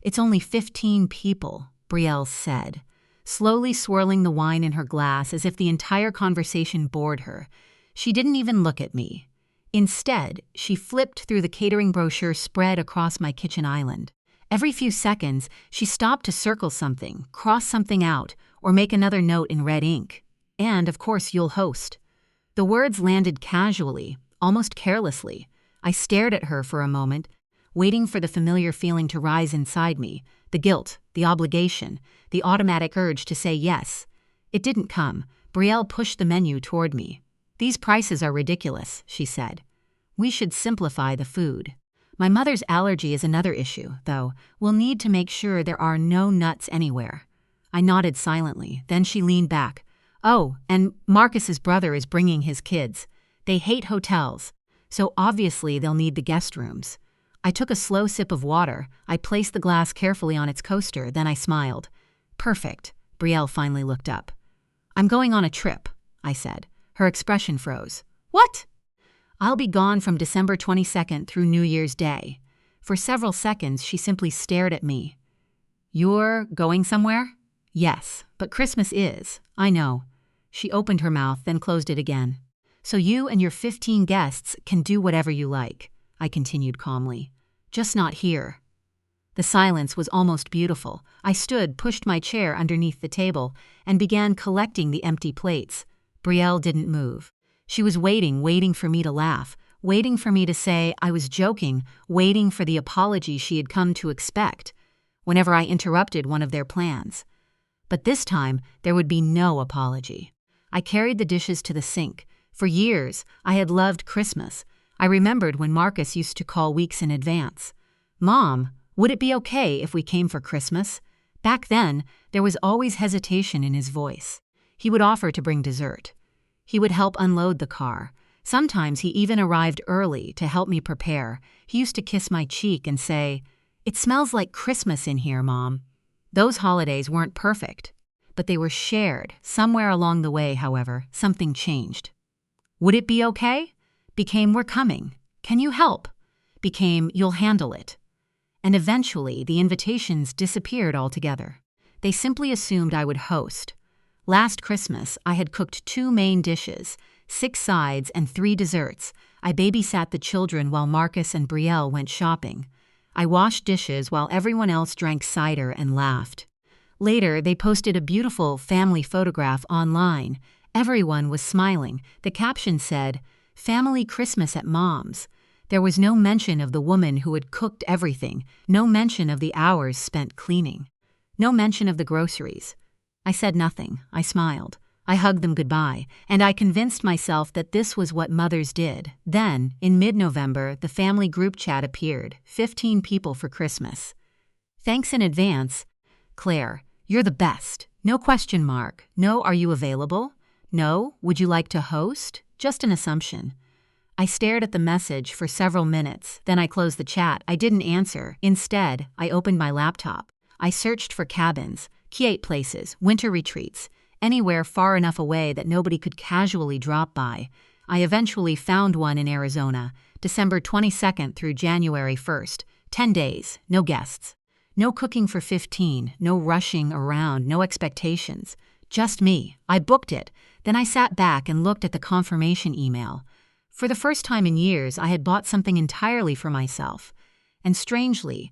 It's only 15 people, Brielle said, slowly swirling the wine in her glass as if the entire conversation bored her. She didn't even look at me. Instead, she flipped through the catering brochure spread across my kitchen island. Every few seconds, she stopped to circle something, cross something out, or make another note in red ink. And, of course, you'll host. The words landed casually, almost carelessly. I stared at her for a moment, waiting for the familiar feeling to rise inside me, the guilt, the obligation, the automatic urge to say yes. It didn't come. Brielle pushed the menu toward me. "These prices are ridiculous," she said. "We should simplify the food. My mother's allergy is another issue, though. We'll need to make sure there are no nuts anywhere." I nodded silently, then she leaned back. "Oh, and Marcus's brother is bringing his kids. They hate hotels, so obviously they'll need the guest rooms." I took a slow sip of water. I placed the glass carefully on its coaster, then I smiled. "Perfect." Brielle finally looked up. "I'm going on a trip," I said. Her expression froze. "What?" "I'll be gone from December 22nd through New Year's Day." For several seconds, she simply stared at me. "You're going somewhere?" "Yes, but Christmas is. I know." She opened her mouth, then closed it again. "So you and your 15 guests can do whatever you like," I continued calmly. "Just not here." The silence was almost beautiful. I stood, pushed my chair underneath the table, and began collecting the empty plates. Brielle didn't move. She was waiting for me to laugh, waiting for me to say I was joking, waiting for the apology she had come to expect whenever I interrupted one of their plans. But this time, there would be no apology. I carried the dishes to the sink. For years, I had loved Christmas. I remembered when Marcus used to call weeks in advance. "Mom, would it be okay if we came for Christmas?" Back then, there was always hesitation in his voice. He would offer to bring dessert. He would help unload the car. Sometimes he even arrived early to help me prepare. He used to kiss my cheek and say, "It smells like Christmas in here, Mom." Those holidays weren't perfect, but they were shared. Somewhere along the way, however, something changed. "Would it be okay?" became "We're coming. Can you help?" became "You'll handle it." And eventually, the invitations disappeared altogether. They simply assumed I would host. Last Christmas, I had cooked 2 main dishes, 6 sides, and 3 desserts. I babysat the children while Marcus and Brielle went shopping. I washed dishes while everyone else drank cider and laughed. Later, they posted a beautiful family photograph online. Everyone was smiling. The caption said, "Family Christmas at Mom's." There was no mention of the woman who had cooked everything, no mention of the hours spent cleaning, no mention of the groceries. I said nothing. I smiled. I hugged them goodbye, and I convinced myself that this was what mothers did. Then, in mid-November, the family group chat appeared, 15 people for Christmas. "Thanks in advance. Claire, you're the best. No question mark. No, are you available? No, would you like to host? Just an assumption." I stared at the message for several minutes, then I closed the chat. I didn't answer. Instead, I opened my laptop. I searched for cabins, Kiate places, winter retreats, anywhere far enough away that nobody could casually drop by. I eventually found one in Arizona, December 22nd through January 1st, 10 days, no guests. No cooking for 15, no rushing around, no expectations. Just me. I booked it. Then I sat back and looked at the confirmation email. For the first time in years, I had bought something entirely for myself. And strangely,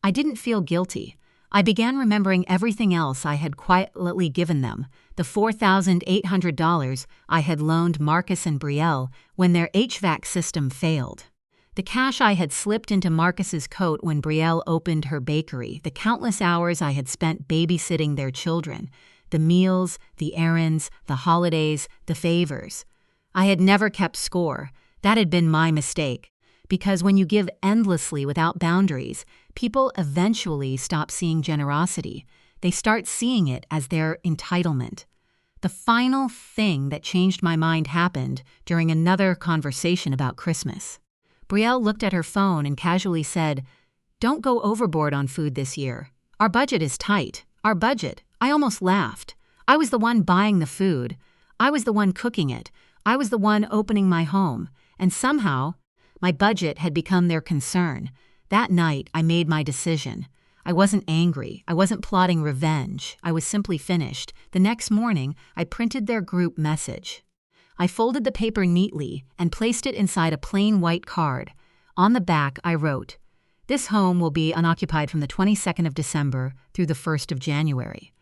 I didn't feel guilty. I began remembering everything else I had quietly given them, the $4,800 I had loaned Marcus and Brielle when their HVAC system failed, the cash I had slipped into Marcus's coat when Brielle opened her bakery, the countless hours I had spent babysitting their children, the meals, the errands, the holidays, the favors. I had never kept score. That had been my mistake. Because when you give endlessly without boundaries, people eventually stop seeing generosity. They start seeing it as their entitlement. The final thing that changed my mind happened during another conversation about Christmas. Brielle looked at her phone and casually said, "Don't go overboard on food this year. Our budget is tight. Our budget." I almost laughed. I was the one buying the food. I was the one cooking it. I was the one opening my home. And somehow, my budget had become their concern. That night, I made my decision. I wasn't angry. I wasn't plotting revenge. I was simply finished. The next morning, I printed their group message. I folded the paper neatly and placed it inside a plain white card. On the back, I wrote, "This home will be unoccupied from the 22nd of December through the 1st of January.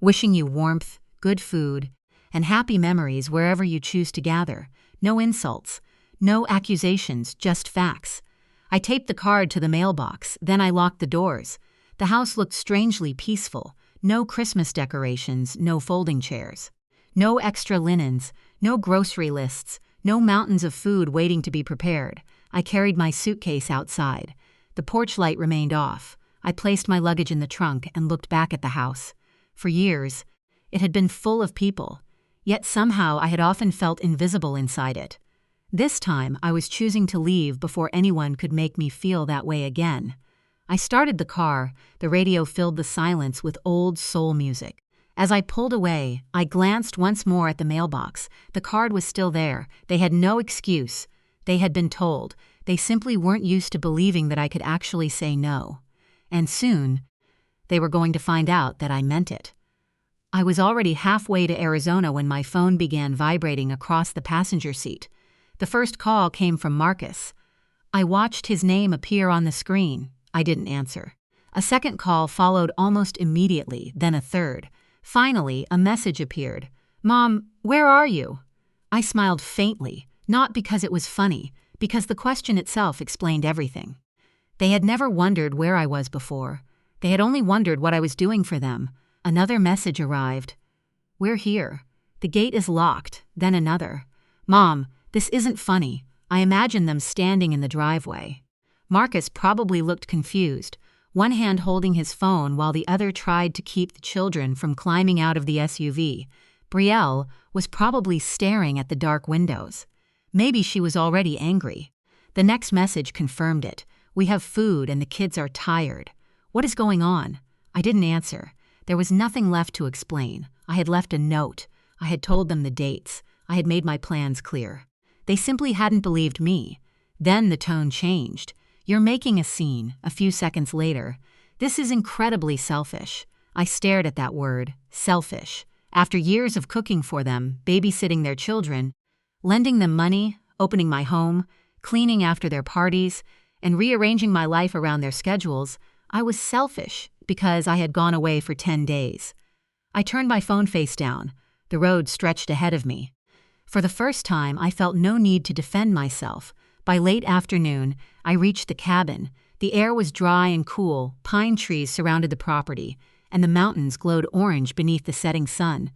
Wishing you warmth, good food, and happy memories wherever you choose to gather. No insults, no accusations, just facts." I taped the card to the mailbox, then I locked the doors. The house looked strangely peaceful. No Christmas decorations, no folding chairs. No extra linens, no grocery lists, no mountains of food waiting to be prepared. I carried my suitcase outside. The porch light remained off. I placed my luggage in the trunk and looked back at the house. For years, it had been full of people, yet somehow I had often felt invisible inside it. This time, I was choosing to leave before anyone could make me feel that way again. I started the car. The radio filled the silence with old soul music. As I pulled away, I glanced once more at the mailbox. The card was still there. They had no excuse. They had been told. They simply weren't used to believing that I could actually say no. And soon, they were going to find out that I meant it. I was already halfway to Arizona when my phone began vibrating across the passenger seat. The first call came from Marcus. I watched his name appear on the screen. I didn't answer. A second call followed almost immediately, then a third. Finally, a message appeared. "Mom, where are you?" I smiled faintly, not because it was funny, because the question itself explained everything. They had never wondered where I was before. They had only wondered what I was doing for them. Another message arrived. "We're here. The gate is locked." Then another. "Mom, this isn't funny. I imagined them standing in the driveway." Marcus probably looked confused, one hand holding his phone while the other tried to keep the children from climbing out of the SUV. Brielle was probably staring at the dark windows. Maybe she was already angry. The next message confirmed it. "We have food and the kids are tired." What is going on? I didn't answer. There was nothing left to explain. I had left a note. I had told them the dates. I had made my plans clear. They simply hadn't believed me. Then the tone changed. "You're making a scene," a few seconds later. "This is incredibly selfish." I stared at that word, selfish. After years of cooking for them, babysitting their children, lending them money, opening my home, cleaning after their parties, and rearranging my life around their schedules, I was selfish because I had gone away for 10 days. I turned my phone face down. The road stretched ahead of me. For the first time, I felt no need to defend myself. By late afternoon, I reached the cabin. The air was dry and cool, pine trees surrounded the property, and the mountains glowed orange beneath the setting sun.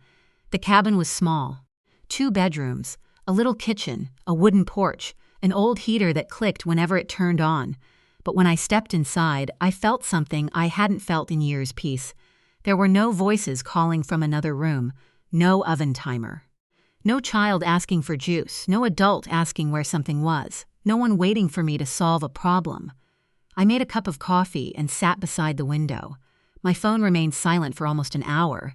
The cabin was small. 2 bedrooms, a little kitchen, a wooden porch, an old heater that clicked whenever it turned on. But when I stepped inside, I felt something I hadn't felt in years. Peace. There were no voices calling from another room, no oven timer. No child asking for juice, no adult asking where something was, no one waiting for me to solve a problem. I made a cup of coffee and sat beside the window. My phone remained silent for almost an hour.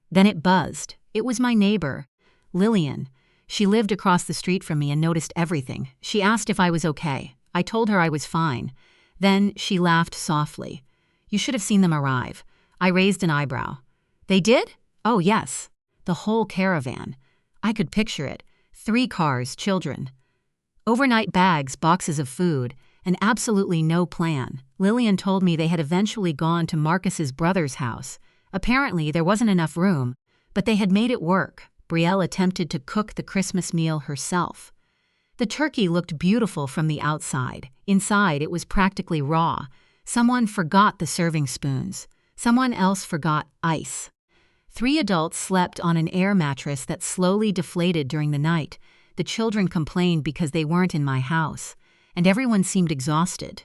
Then it buzzed. It was my neighbor, Lillian. She lived across the street from me and noticed everything. She asked if I was okay. I told her I was fine. Then she laughed softly. "You should have seen them arrive." I raised an eyebrow. "They did?" "Oh, yes. The whole caravan." I could picture it. 3 cars, children. Overnight bags, boxes of food, and absolutely no plan. Lillian told me they had eventually gone to Marcus's brother's house. Apparently, there wasn't enough room, but they had made it work. Brielle attempted to cook the Christmas meal herself. The turkey looked beautiful from the outside. Inside, it was practically raw. Someone forgot the serving spoons. Someone else forgot ice. 3 adults slept on an air mattress that slowly deflated during the night. The children complained because they weren't in my house, and everyone seemed exhausted.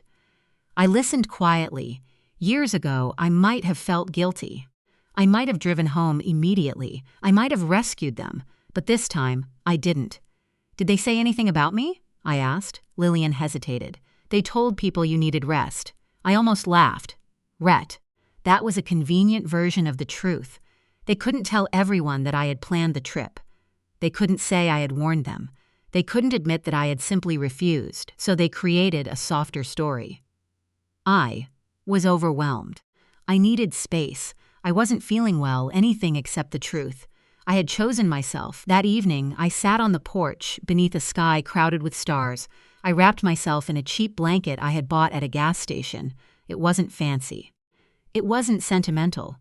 I listened quietly. Years ago, I might have felt guilty. I might have driven home immediately. I might have rescued them, but this time, I didn't. "Did they say anything about me?" I asked. Lillian hesitated. "They told people you needed rest." I almost laughed. Rest. That was a convenient version of the truth. They couldn't tell everyone that I had planned the trip. They couldn't say I had warned them. They couldn't admit that I had simply refused, so they created a softer story. I was overwhelmed. I needed space. I wasn't feeling well, anything except the truth. I had chosen myself. That evening, I sat on the porch, beneath a sky crowded with stars. I wrapped myself in a cheap blanket I had bought at a gas station. It wasn't fancy. It wasn't sentimental,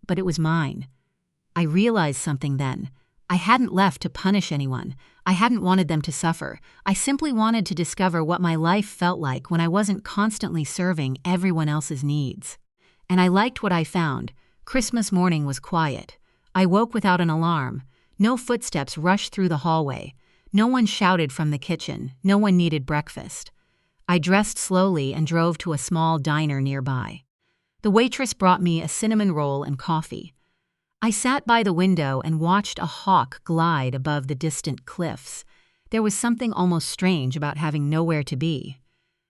but it was mine. I realized something then. I hadn't left to punish anyone. I hadn't wanted them to suffer. I simply wanted to discover what my life felt like when I wasn't constantly serving everyone else's needs. And I liked what I found. Christmas morning was quiet. I woke without an alarm. No footsteps rushed through the hallway. No one shouted from the kitchen. No one needed breakfast. I dressed slowly and drove to a small diner nearby. The waitress brought me a cinnamon roll and coffee. I sat by the window and watched a hawk glide above the distant cliffs. There was something almost strange about having nowhere to be.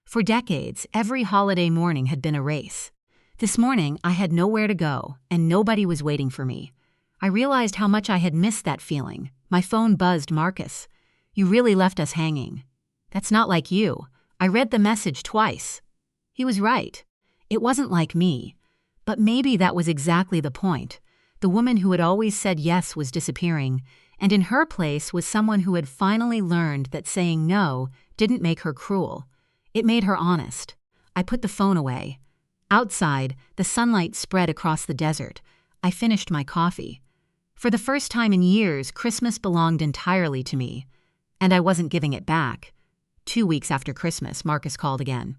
For decades, every holiday morning had been a race. This morning, I had nowhere to go, and nobody was waiting for me. I realized how much I had missed that feeling. My phone buzzed. Marcus, you really left us hanging. That's not like you. I read the message twice. He was right. It wasn't like me. But maybe that was exactly the point. The woman who had always said yes was disappearing, and in her place was someone who had finally learned that saying no didn't make her cruel. It made her honest. I put the phone away. Outside, the sunlight spread across the desert. I finished my coffee. For the first time in years, Christmas belonged entirely to me, and I wasn't giving it back. 2 weeks after Christmas, Marcus called again.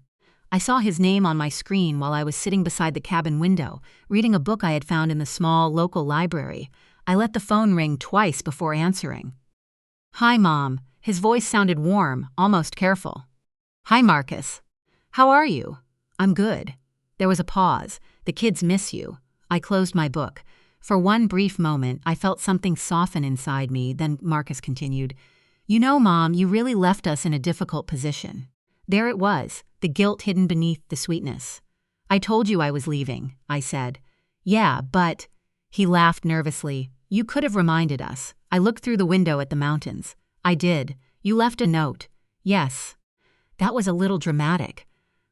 I saw his name on my screen while I was sitting beside the cabin window, reading a book I had found in the small local library. I let the phone ring twice before answering. "Hi, Mom." His voice sounded warm, almost careful. "Hi, Marcus. How are you?" "I'm good." There was a pause. "The kids miss you." I closed my book. For one brief moment, I felt something soften inside me, then Marcus continued, "You know, Mom, you really left us in a difficult position." There it was, the guilt hidden beneath the sweetness. "I told you I was leaving," I said. "Yeah, but—" He laughed nervously. "You could have reminded us. I looked through the window at the mountains." "I did. You left a note." "Yes." That was a little dramatic.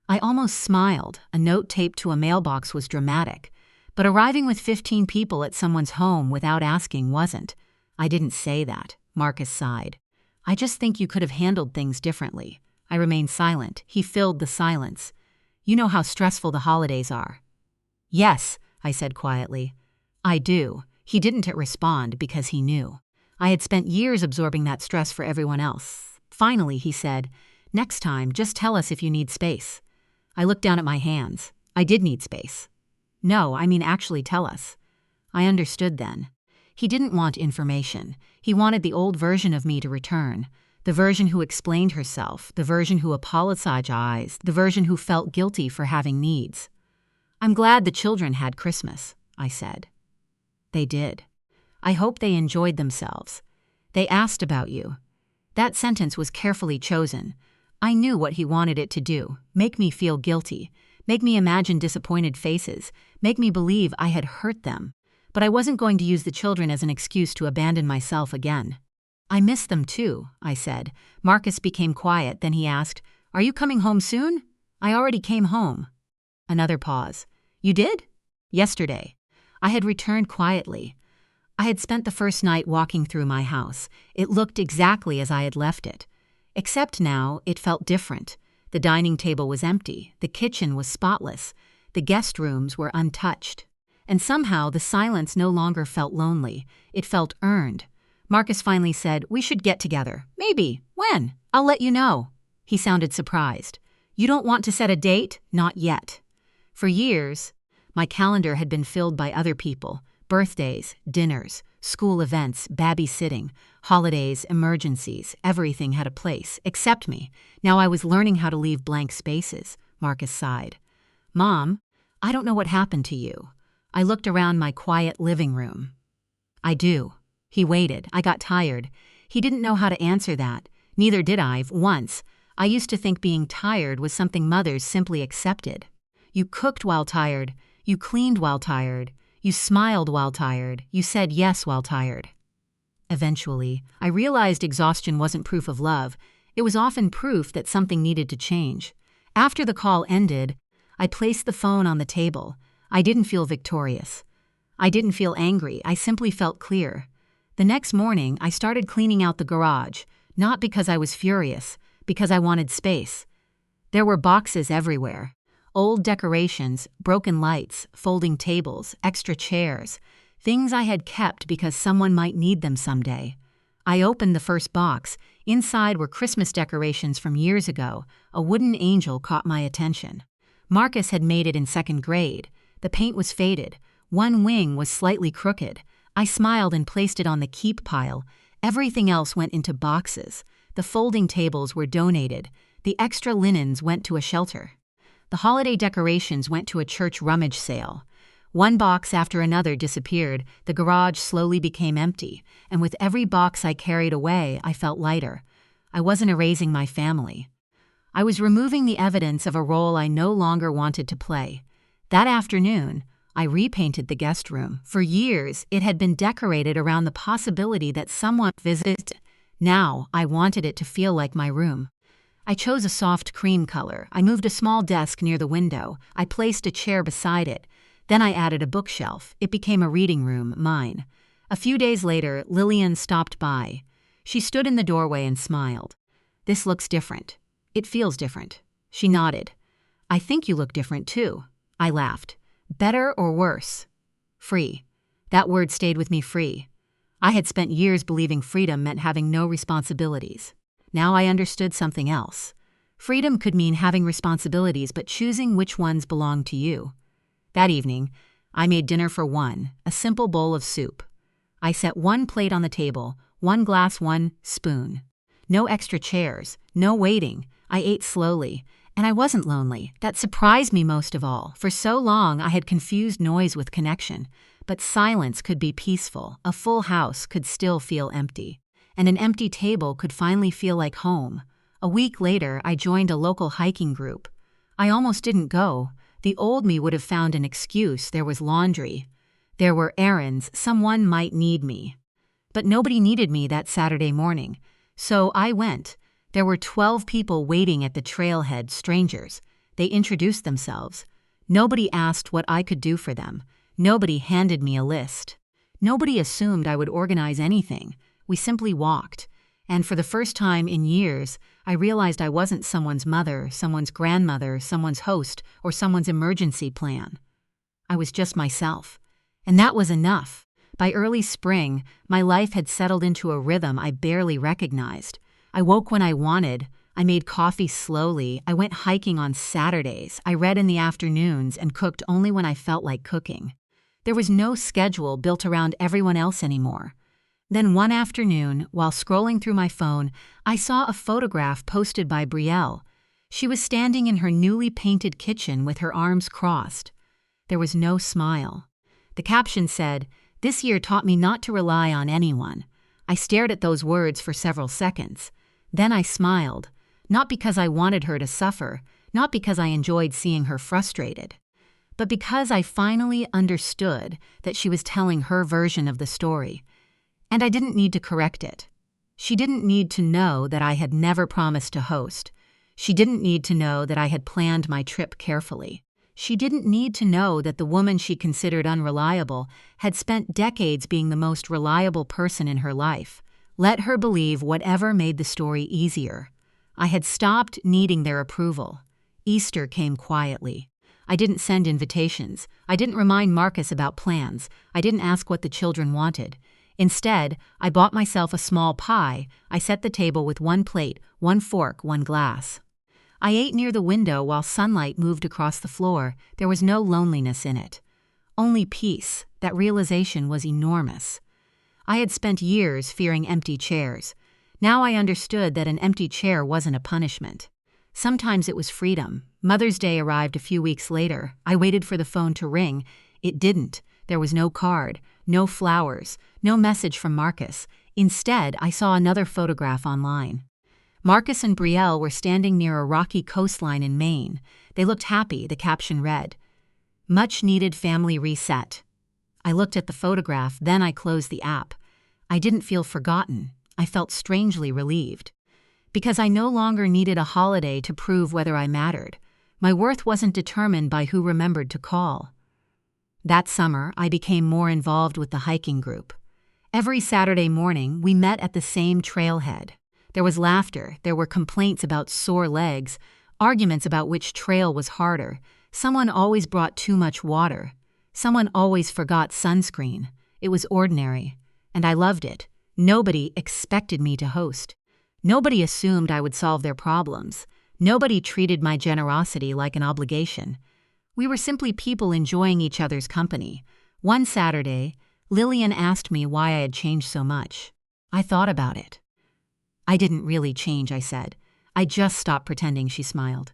I almost smiled. A note taped to a mailbox was dramatic. But arriving with 15 people at someone's home without asking wasn't. "I didn't say that," Marcus sighed. "I just think you could have handled things differently." I remained silent. He filled the silence. "You know how stressful the holidays are." "Yes," I said quietly. "I do." He didn't respond because he knew. I had spent years absorbing that stress for everyone else. Finally, he said, "Next time, just tell us if you need space." I looked down at my hands. I did need space. "No, I mean actually tell us." I understood then. He didn't want information. He wanted the old version of me to return. The version who explained herself, the version who apologized, the version who felt guilty for having needs. "I'm glad the children had Christmas," I said. "They did. I hope they enjoyed themselves. They asked about you." That sentence was carefully chosen. I knew what he wanted it to do, make me feel guilty, make me imagine disappointed faces, make me believe I had hurt them. But I wasn't going to use the children as an excuse to abandon myself again. "I miss them too," I said. Marcus became quiet, then he asked, "Are you coming home soon?" "I already came home." Another pause. "You did?" "Yesterday." I had returned quietly. I had spent the first night walking through my house. It looked exactly as I had left it. Except now, it felt different. The dining table was empty. The kitchen was spotless. The guest rooms were untouched. And somehow the silence no longer felt lonely. It felt earned. Marcus finally said, "We should get together." "Maybe. When?" "I'll let you know." He sounded surprised. "You don't want to set a date?" "Not yet." For years, my calendar had been filled by other people. Birthdays, dinners, school events, babysitting, holidays, emergencies. Everything had a place, except me. Now I was learning how to leave blank spaces. Marcus sighed. "Mom, I don't know what happened to you." I looked around my quiet living room. "I do." He waited. I got tired. He didn't know how to answer that. Neither did I. Once, I used to think being tired was something mothers simply accepted. You cooked while tired. You cleaned while tired. You smiled while tired. You said yes while tired. Eventually, I realized exhaustion wasn't proof of love. It was often proof that something needed to change. After the call ended, I placed the phone on the table. I didn't feel victorious. I didn't feel angry, I simply felt clear. The next morning, I started cleaning out the garage, not because I was furious, because I wanted space. There were boxes everywhere. Old decorations, broken lights, folding tables, extra chairs, things I had kept because someone might need them someday. I opened the first box. Inside were Christmas decorations from years ago. A wooden angel caught my attention. Marcus had made it in second grade. The paint was faded. One wing was slightly crooked. I smiled and placed it on the keep pile. Everything else went into boxes. The folding tables were donated. The extra linens went to a shelter. The holiday decorations went to a church rummage sale. One box after another disappeared. The garage slowly became empty, and with every box I carried away, I felt lighter. I wasn't erasing my family. I was removing the evidence of a role I no longer wanted to play. That afternoon, I repainted the guest room. For years, it had been decorated around the possibility that someone visited. Now, I wanted it to feel like my room. I chose a soft cream color. I moved a small desk near the window. I placed a chair beside it. Then I added a bookshelf. It became a reading room, mine. A few days later, Lillian stopped by. She stood in the doorway and smiled. "This looks different. It feels different." She nodded. "I think you look different too." I laughed. "Better or worse?" "Free." That word stayed with me, free. I had spent years believing freedom meant having no responsibilities. Now I understood something else. Freedom could mean having responsibilities, but choosing which ones belonged to you. That evening, I made dinner for one, a simple bowl of soup. I set one plate on the table, one glass, one spoon. No extra chairs, no waiting. I ate slowly, and I wasn't lonely. That surprised me most of all. For so long, I had confused noise with connection. But silence could be peaceful. A full house could still feel empty. And an empty table could finally feel like home. A week later, I joined a local hiking group. I almost didn't go. The old me would have found an excuse. There was laundry. There were errands. Someone might need me. But nobody needed me that Saturday morning. So I went. There were 12 people waiting at the trailhead, strangers. They introduced themselves. Nobody asked what I could do for them. Nobody handed me a list. Nobody assumed I would organize anything. We simply walked. And for the first time in years, I realized I wasn't someone's mother, someone's grandmother, someone's host, or someone's emergency plan. I was just myself. And that was enough. By early spring, my life had settled into a rhythm I barely recognized. I woke when I wanted. I made coffee slowly. I went hiking on Saturdays. I read in the afternoons and cooked only when I felt like cooking. There was no schedule built around everyone else anymore. Then one afternoon, while scrolling through my phone, I saw a photograph posted by Brielle. She was standing in her newly painted kitchen with her arms crossed. There was no smile. The caption said, "This year taught me not to rely on anyone." I stared at those words for several seconds. Then I smiled, not because I wanted her to suffer, not because I enjoyed seeing her frustrated, but because I finally understood that she was telling her version of the story. And I didn't need to correct it. She didn't need to know that I had never promised to host. She didn't need to know that I had planned my trip carefully. She didn't need to know that the woman she considered unreliable had spent decades being the most reliable person in her life. Let her believe whatever made the story easier. I had stopped needing their approval. Easter came quietly. I didn't send invitations. I didn't remind Marcus about plans. I didn't ask what the children wanted. Instead, I bought myself a small pie. I set the table with one plate, one fork, one glass. I ate near the window while sunlight moved across the floor. There was no loneliness in it. Only peace. That realization was enormous. I had spent years fearing empty chairs. Now I understood that an empty chair wasn't a punishment. Sometimes it was freedom. Mother's Day arrived a few weeks later. I waited for the phone to ring. It didn't. There was no card, no flowers, no message from Marcus. Instead, I saw another photograph online. Marcus and Brielle were standing near a rocky coastline in Maine. They looked happy. The caption read, "Much needed family reset." I looked at the photograph, then I closed the app. I didn't feel forgotten. I felt strangely relieved. Because I no longer needed a holiday to prove whether I mattered. My worth wasn't determined by who remembered to call. That summer, I became more involved with the hiking group. Every Saturday morning, we met at the same trailhead. There was laughter, there were complaints about sore legs, arguments about which trail was harder. Someone always brought too much water. Someone always forgot sunscreen. It was ordinary, and I loved it. Nobody expected me to host. Nobody assumed I would solve their problems. Nobody treated my generosity like an obligation. We were simply people enjoying each other's company. One Saturday, Lillian asked me why I had changed so much. I thought about it. I didn't really change, I said. I just stopped pretending, she smiled.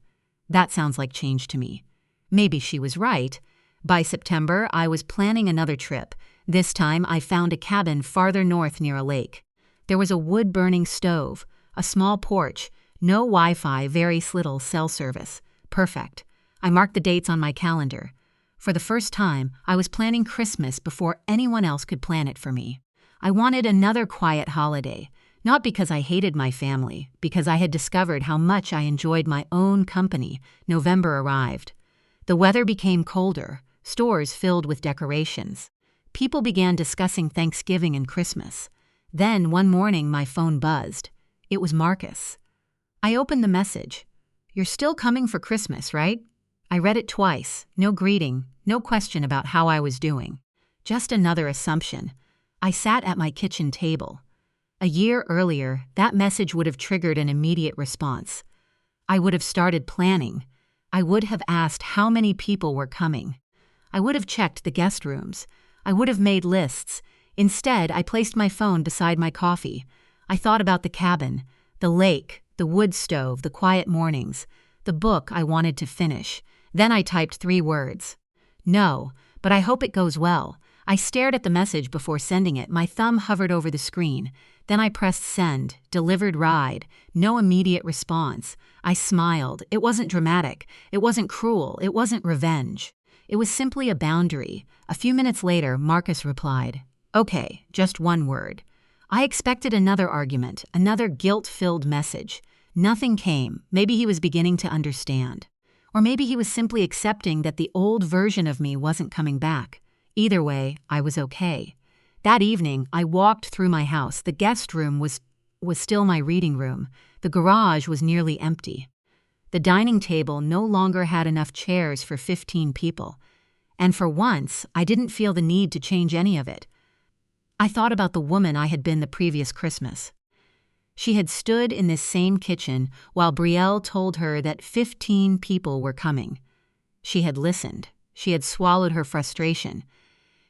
That sounds like change to me. Maybe she was right. By September, I was planning another trip. This time, I found a cabin farther north near a lake. There was a wood-burning stove, a small porch, no Wi-Fi, very little cell service. Perfect. I marked the dates on my calendar. For the first time, I was planning Christmas before anyone else could plan it for me. I wanted another quiet holiday, not because I hated my family, because I had discovered how much I enjoyed my own company. November arrived. The weather became colder, stores filled with decorations. People began discussing Thanksgiving and Christmas. Then, one morning, my phone buzzed. It was Marcus. I opened the message. "You're still coming for Christmas, right?" I read it twice. No greeting, no question about how I was doing. Just another assumption. I sat at my kitchen table. A year earlier, that message would have triggered an immediate response. I would have started planning. I would have asked how many people were coming. I would have checked the guest rooms. I would have made lists. Instead, I placed my phone beside my coffee. I thought about the cabin, the lake, the wood stove, the quiet mornings, the book I wanted to finish. Then I typed 3 words. "No, but I hope it goes well." I stared at the message before sending it. My thumb hovered over the screen. Then I pressed send, delivered ride. No immediate response. I smiled. It wasn't dramatic. It wasn't cruel. It wasn't revenge. It was simply a boundary. A few minutes later, Marcus replied, "Okay, just 1 word." I expected another argument, another guilt-filled message. Nothing came. Maybe he was beginning to understand. Or maybe he was simply accepting that the old version of me wasn't coming back. Either way, I was okay. That evening, I walked through my house. The guest room was still my reading room. The garage was nearly empty. The dining table no longer had enough chairs for 15 people. And for once, I didn't feel the need to change any of it. I thought about the woman I had been the previous Christmas. She had stood in this same kitchen while Brielle told her that 15 people were coming. She had listened. She had swallowed her frustration.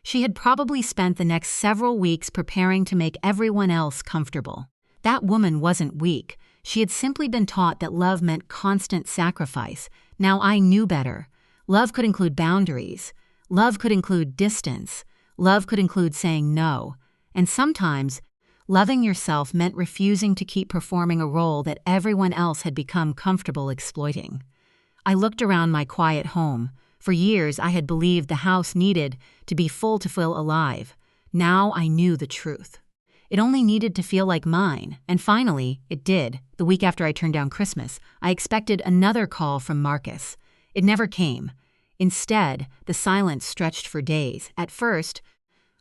She had probably spent the next several weeks preparing to make everyone else comfortable. That woman wasn't weak. She had simply been taught that love meant constant sacrifice. Now I knew better. Love could include boundaries. Love could include distance. Love could include saying no. And sometimes, loving yourself meant refusing to keep performing a role that everyone else had become comfortable exploiting. I looked around my quiet home. For years, I had believed the house needed to be full to feel alive. Now I knew the truth. It only needed to feel like mine, and finally, it did. The week after I turned down Christmas, I expected another call from Marcus. It never came. Instead, the silence stretched for days. At first,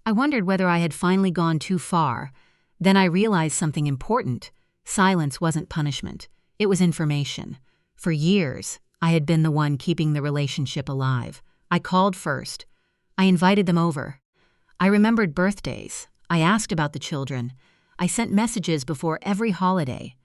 I wondered whether I had finally gone too far. Then I realized something important. Silence wasn't punishment. It was information. For years, I had been the one keeping the relationship alive. I called first. I invited them over. I remembered birthdays. I asked about the children. I sent messages before every holiday.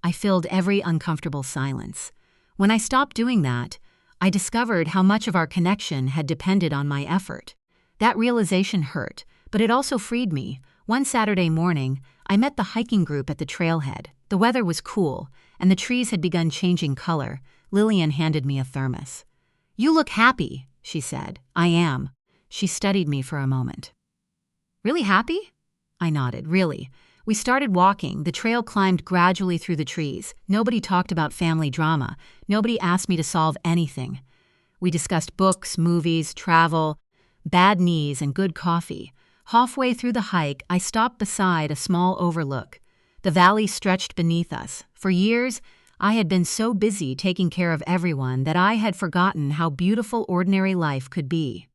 I filled every uncomfortable silence. When I stopped doing that, I discovered how much of our connection had depended on my effort. That realization hurt, but it also freed me. One Saturday morning, I met the hiking group at the trailhead. The weather was cool, and the trees had begun changing color. Lillian handed me a thermos. "You look happy," she said. "I am." She studied me for a moment. "Really happy?" I nodded. "Really." We started walking. The trail climbed gradually through the trees. Nobody talked about family drama. Nobody asked me to solve anything. We discussed books, movies, travel, bad knees, and good coffee. Halfway through the hike, I stopped beside a small overlook. The valley stretched beneath us. For years, I had been so busy taking care of everyone that I had forgotten how beautiful ordinary life could be.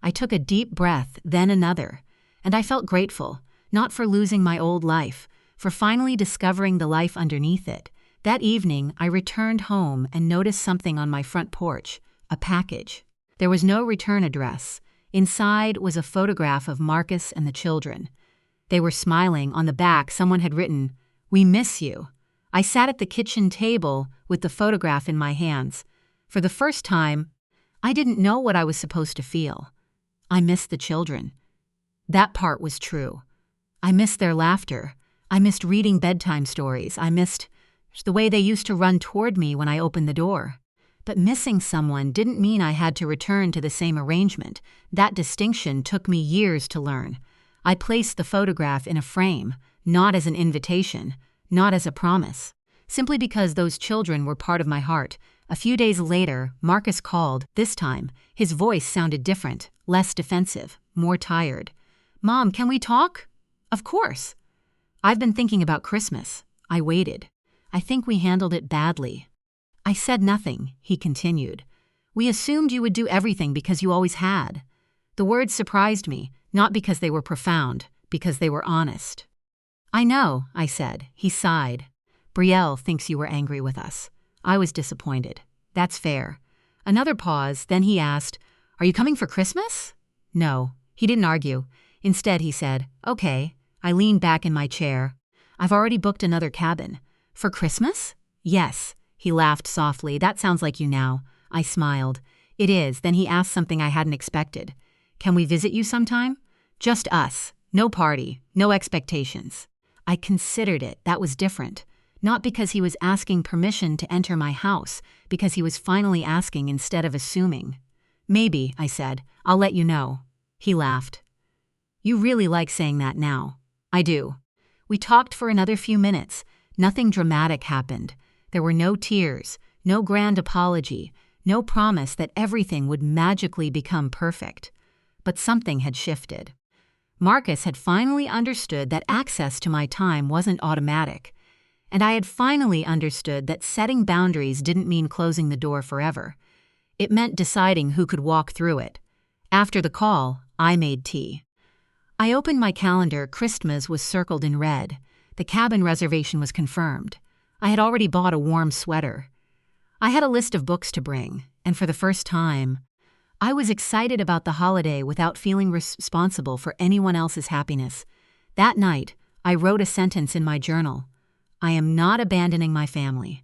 I took a deep breath, then another, and I felt grateful, not for losing my old life, for finally discovering the life underneath it. That evening, I returned home and noticed something on my front porch, a package. There was no return address. Inside was a photograph of Marcus and the children. They were smiling. On the back, someone had written, "We miss you." I sat at the kitchen table with the photograph in my hands. For the first time, I didn't know what I was supposed to feel. I missed the children. That part was true. I missed their laughter. I missed reading bedtime stories. I missed the way they used to run toward me when I opened the door. But missing someone didn't mean I had to return to the same arrangement. That distinction took me years to learn. I placed the photograph in a frame, not as an invitation, not as a promise, simply because those children were part of my heart. A few days later, Marcus called. This time, his voice sounded different, less defensive, more tired. "Mom, can we talk?" "Of course." "I've been thinking about Christmas." I waited. "I think we handled it badly." I said nothing, he continued. "We assumed you would do everything because you always had." The words surprised me, not because they were profound, because they were honest. "I know," I said. He sighed. "Brielle thinks you were angry with us." I was disappointed. "That's fair." Another pause, then he asked, "Are you coming for Christmas?" No. He didn't argue. Instead, he said, "Okay." I leaned back in my chair. "I've already booked another cabin." "For Christmas?" "Yes." He laughed softly. "That sounds like you now." I smiled. "It is." Then he asked something I hadn't expected. "Can we visit you sometime?" "Just us. No party. No expectations." I considered it. That was different. Not because he was asking permission to enter my house, because he was finally asking instead of assuming. "Maybe," I said. "I'll let you know." He laughed. "You really like saying that now." "I do." We talked for another few minutes. Nothing dramatic happened. There were no tears, no grand apology, no promise that everything would magically become perfect. But something had shifted. Marcus had finally understood that access to my time wasn't automatic. And I had finally understood that setting boundaries didn't mean closing the door forever. It meant deciding who could walk through it. After the call, I made tea. I opened my calendar. Christmas was circled in red. The cabin reservation was confirmed. I had already bought a warm sweater. I had a list of books to bring, and for the first time, I was excited about the holiday without feeling responsible for anyone else's happiness. That night, I wrote a sentence in my journal. I am not abandoning my family.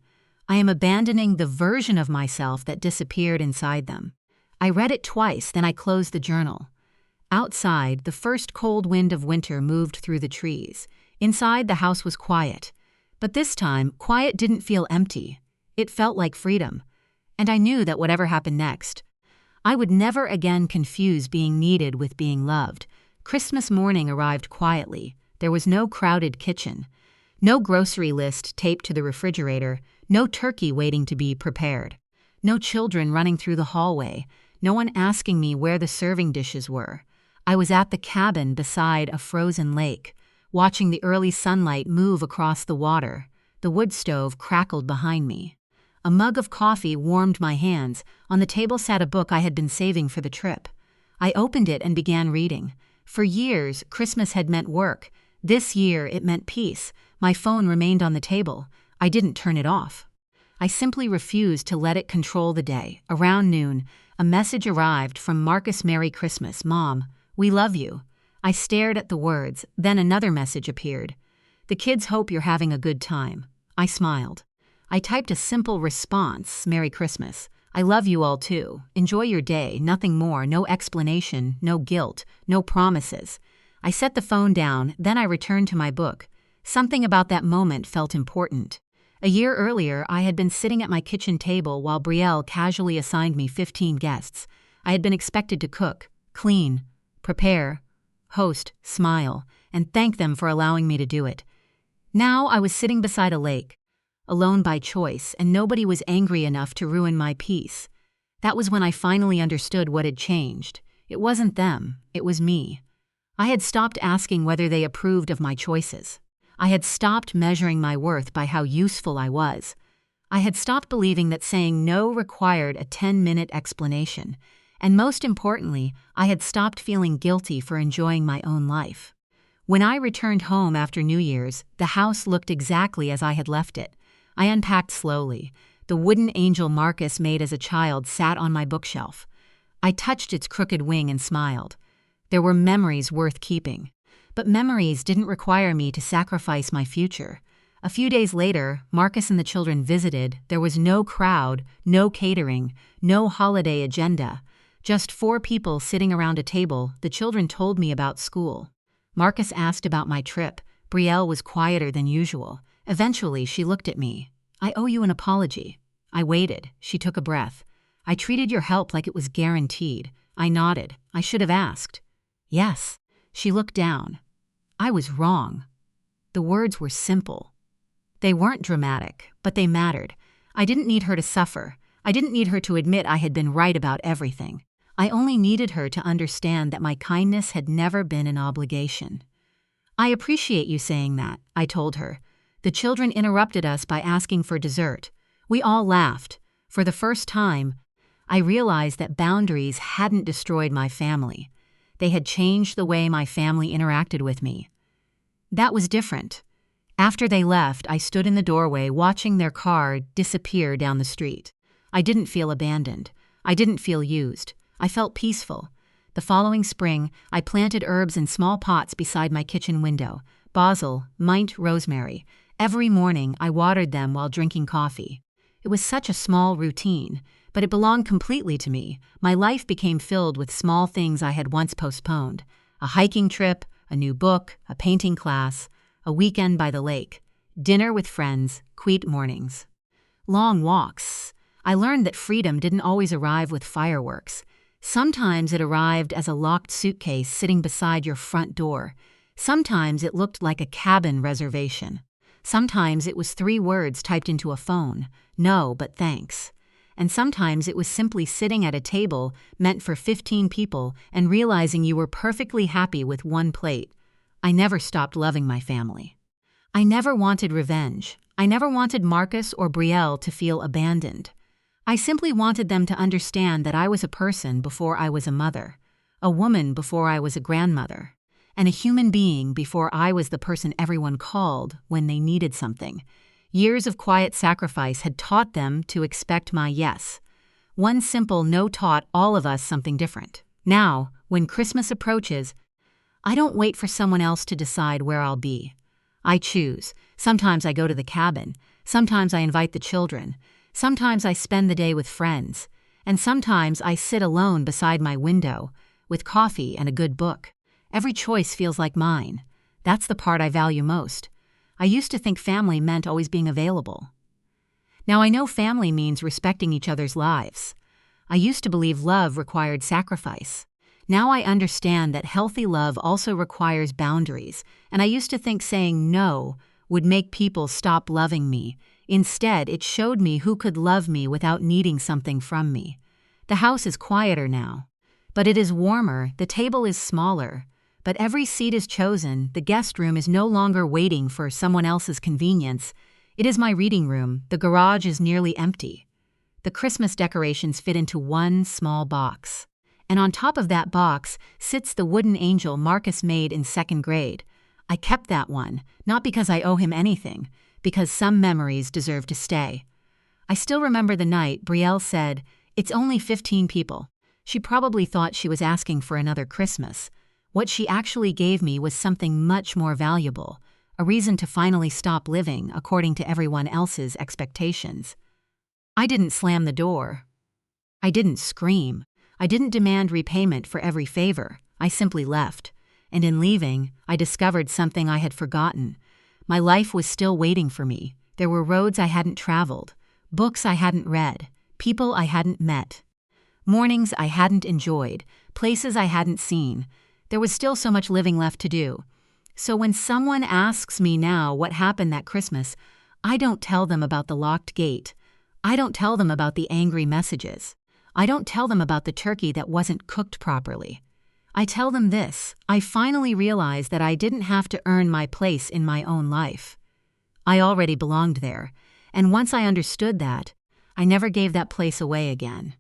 I am abandoning the version of myself that disappeared inside them. I read it twice, then I closed the journal. Outside, the first cold wind of winter moved through the trees. Inside, the house was quiet. But this time, quiet didn't feel empty. It felt like freedom. And I knew that whatever happened next, I would never again confuse being needed with being loved. Christmas morning arrived quietly. There was no crowded kitchen. No grocery list taped to the refrigerator, no turkey waiting to be prepared, no children running through the hallway, no one asking me where the serving dishes were. I was at the cabin beside a frozen lake, watching the early sunlight move across the water. The wood stove crackled behind me. A mug of coffee warmed my hands. On the table sat a book I had been saving for the trip. I opened it and began reading. For years, Christmas had meant work. This year, it meant peace. My phone remained on the table. I didn't turn it off. I simply refused to let it control the day. Around noon, a message arrived from Marcus. "Merry Christmas, Mom. We love you." I stared at the words, then another message appeared. "The kids hope you're having a good time." I smiled. I typed a simple response, "Merry Christmas. I love you all too. Enjoy your day, nothing more, no explanation, no guilt, no promises." I set the phone down, then I returned to my book. Something about that moment felt important. A year earlier, I had been sitting at my kitchen table while Brielle casually assigned me 15 guests. I had been expected to cook, clean, prepare, host, smile, and thank them for allowing me to do it. Now I was sitting beside a lake, alone by choice, and nobody was angry enough to ruin my peace. That was when I finally understood what had changed. It wasn't them, it was me. I had stopped asking whether they approved of my choices. I had stopped measuring my worth by how useful I was. I had stopped believing that saying no required a 10-minute explanation. And most importantly, I had stopped feeling guilty for enjoying my own life. When I returned home after New Year's, the house looked exactly as I had left it. I unpacked slowly. The wooden angel Marcus made as a child sat on my bookshelf. I touched its crooked wing and smiled. There were memories worth keeping. But memories didn't require me to sacrifice my future. A few days later, Marcus and the children visited. There was no crowd, no catering, no holiday agenda. Just 4 people sitting around a table. The children told me about school. Marcus asked about my trip. Brielle was quieter than usual. Eventually, she looked at me. "I owe you an apology." I waited. She took a breath. "I treated your help like it was guaranteed." I nodded. "I should have asked." "Yes." She looked down. "I was wrong." The words were simple. They weren't dramatic, but they mattered. I didn't need her to suffer. I didn't need her to admit I had been right about everything. I only needed her to understand that my kindness had never been an obligation. "I appreciate you saying that," I told her. The children interrupted us by asking for dessert. We all laughed. For the first time, I realized that boundaries hadn't destroyed my family. They had changed the way my family interacted with me. That was different. After they left, I stood in the doorway watching their car disappear down the street. I didn't feel abandoned. I didn't feel used. I felt peaceful. The following spring, I planted herbs in small pots beside my kitchen window. Basil, mint, rosemary. Every morning, I watered them while drinking coffee. It was such a small routine, but it belonged completely to me. My life became filled with small things I had once postponed. A hiking trip, a new book, a painting class, a weekend by the lake, dinner with friends, quiet mornings. Long walks. I learned that freedom didn't always arrive with fireworks. Sometimes it arrived as a locked suitcase sitting beside your front door. Sometimes it looked like a cabin reservation. Sometimes it was 3 words typed into a phone, "No, but thanks." And sometimes it was simply sitting at a table meant for 15 people and realizing you were perfectly happy with 1 plate. I never stopped loving my family. I never wanted revenge. I never wanted Marcus or Brielle to feel abandoned. I simply wanted them to understand that I was a person before I was a mother, a woman before I was a grandmother, and a human being before I was the person everyone called when they needed something. Years of quiet sacrifice had taught them to expect my yes. One simple no taught all of us something different. Now, when Christmas approaches, I don't wait for someone else to decide where I'll be. I choose. Sometimes I go to the cabin. Sometimes I invite the children. Sometimes I spend the day with friends. And sometimes I sit alone beside my window with coffee and a good book. Every choice feels like mine. That's the part I value most. I used to think family meant always being available. Now I know family means respecting each other's lives. I used to believe love required sacrifice. Now I understand that healthy love also requires boundaries, and I used to think saying no would make people stop loving me. Instead, it showed me who could love me without needing something from me. The house is quieter now, but it is warmer, the table is smaller, but every seat is chosen. The guest room is no longer waiting for someone else's convenience. It is my reading room. The garage is nearly empty. The Christmas decorations fit into one small box. And on top of that box sits the wooden angel Marcus made in 2nd grade. I kept that one, not because I owe him anything, because some memories deserve to stay. I still remember the night Brielle said, "It's only 15 people." She probably thought she was asking for another Christmas. What she actually gave me was something much more valuable, a reason to finally stop living according to everyone else's expectations. I didn't slam the door. I didn't scream. I didn't demand repayment for every favor. I simply left. And in leaving, I discovered something I had forgotten. My life was still waiting for me. There were roads I hadn't traveled, books I hadn't read, people I hadn't met, mornings I hadn't enjoyed, places I hadn't seen. There was still so much living left to do. So when someone asks me now what happened that Christmas, I don't tell them about the locked gate. I don't tell them about the angry messages. I don't tell them about the turkey that wasn't cooked properly. I tell them this: I finally realized that I didn't have to earn my place in my own life. I already belonged there, and once I understood that, I never gave that place away again.